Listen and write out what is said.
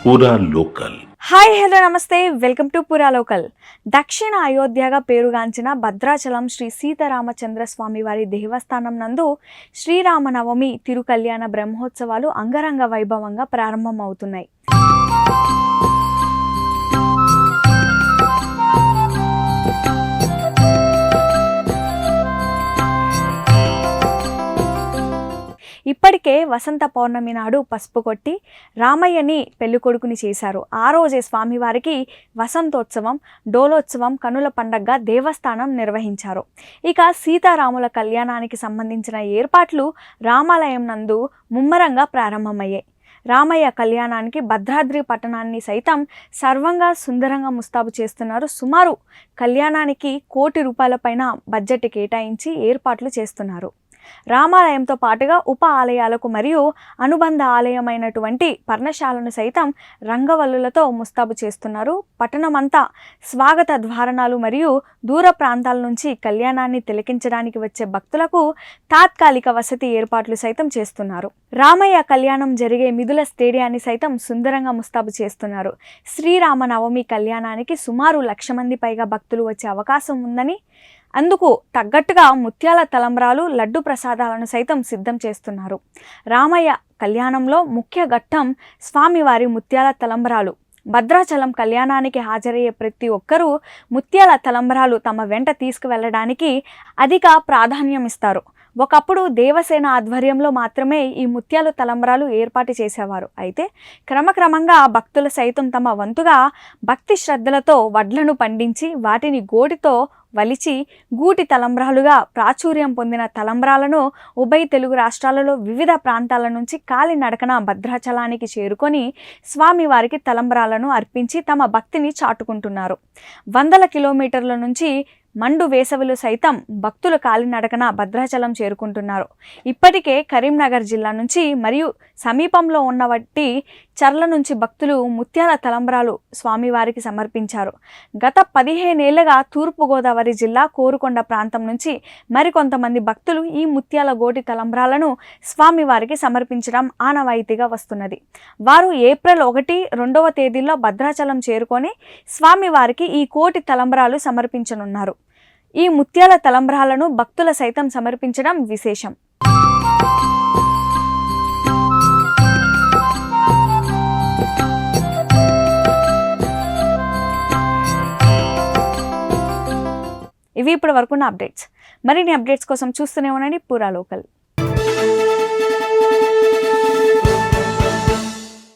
పూరా local. Hi hello నమస్తే, welcome to పూరా లోకల్. దక్షిణ అయోధ్యగా పేరుగాంచిన భద్రాచలం శ్రీ సీతారామచంద్ర స్వామి వారి దేవస్థానం నందు శ్రీరామనవమి తిరుకల్యాణ బ్రహ్మోత్సవాలు అంగరంగ వైభవంగా ప్రారంభం అవుతున్నాయి. ఇప్పటికే వసంత పౌర్ణమి నాడు పసుపు కొట్టి రామయ్యని పెళ్ళికొడుకుని చేశారు. ఆ రోజే స్వామివారికి వసంతోత్సవం, డోలోత్సవం కనుల పండగగా దేవస్థానం నిర్వహించారు. ఇక సీతారాముల కళ్యాణానికి సంబంధించిన ఏర్పాట్లు రామాలయం నందు ముమ్మరంగా ప్రారంభమయ్యాయి. రామయ్య కళ్యాణానికి భద్రాద్రి పట్టణాన్ని సైతం సర్వంగా సుందరంగా ముస్తాబు చేస్తున్నారు. సుమారు కళ్యాణానికి ₹1,00,00,000 పైన బడ్జెట్ కేటాయించి ఏర్పాట్లు చేస్తున్నారు. రామాలయంతో పాటుగా ఉప ఆలయాలకు మరియు అనుబంధ ఆలయమైనటువంటి పర్ణశాలను సైతం రంగవల్లులతో ముస్తాబు చేస్తున్నారు. పట్టణమంతా స్వాగత ద్వారణాలు మరియు దూర ప్రాంతాల నుంచి కళ్యాణాన్ని తిలకించడానికి వచ్చే భక్తులకు తాత్కాలిక వసతి ఏర్పాట్లు సైతం చేస్తున్నారు. రామయ్య కళ్యాణం జరిగే మిథుల స్టేడియాన్ని సైతం సుందరంగా ముస్తాబు చేస్తున్నారు. శ్రీరామనవమి కళ్యాణానికి సుమారు 1,00,000 మంది పైగా భక్తులు వచ్చే అవకాశం ఉందని, అందుకు తగ్గట్టుగా ముత్యాల తలంబ్రాలు, లడ్డు ప్రసాదాలను సైతం సిద్ధం చేస్తున్నారు. రామయ్య కళ్యాణంలో ముఖ్య ఘట్టం స్వామివారి ముత్యాల తలంబ్రాలు. భద్రాచలం కళ్యాణానికి హాజరయ్యే ప్రతి ఒక్కరూ ముత్యాల తలంబ్రాలు తమ వెంట తీసుకువెళ్ళడానికి అధిక ప్రాధాన్యం ఇస్తారు. ఒకప్పుడు దేవసేన ఆధ్వర్యంలో మాత్రమే ఈ ముత్యాల తలంబ్రాలు ఏర్పాటు చేసేవారు. అయితే క్రమక్రమంగా భక్తులు సైతం తమ వంతుగా భక్తి శ్రద్ధలతో వడ్లను పండించి వాటిని గోటితో వలిచి గూటి తలంబ్రాలుగా ప్రాచుర్యం పొందిన తలంబ్రాలను ఉభయ తెలుగు రాష్ట్రాలలో వివిధ ప్రాంతాల నుంచి కాలినడకన భద్రాచలానికి చేరుకొని స్వామివారికి తలంబ్రాలను అర్పించి తమ భక్తిని చాటుకుంటున్నారు. వందల కిలోమీటర్ల నుంచి మండు వేసవిలో సైతం భక్తులు కాలినడకన భద్రాచలం చేరుకుంటున్నారు. ఇప్పటికే కరీంనగర్ జిల్లా నుంచి మరియు సమీపంలో ఉన్నవట్టి చర్ల నుంచి భక్తులు ముత్యాల తలంబ్రాలు స్వామివారికి సమర్పించారు. గత 15 ఏళ్లుగా తూర్పుగోదావరి జిల్లా కోరుకొండ ప్రాంతం నుంచి మరికొంతమంది భక్తులు ఈ ముత్యాల గోటి తలంబ్రాలను స్వామివారికి సమర్పించడం ఆనవాయితీగా వస్తున్నది. వారు ఏప్రిల్ 1, 2వ తేదీల్లో భద్రాచలం చేరుకొని స్వామివారికి ఈ కోటి తలంబ్రాలు సమర్పించనున్నారు. ఈ ముత్యాల తలంబ్రాలను భక్తుల సైతం సమర్పించడం విశేషం. ఇవి ఇప్పటి వరకున్న అప్డేట్స్. మరిన్ని అప్డేట్స్ కోసం చూస్తూనే ఉండండి పూరా లోకల్.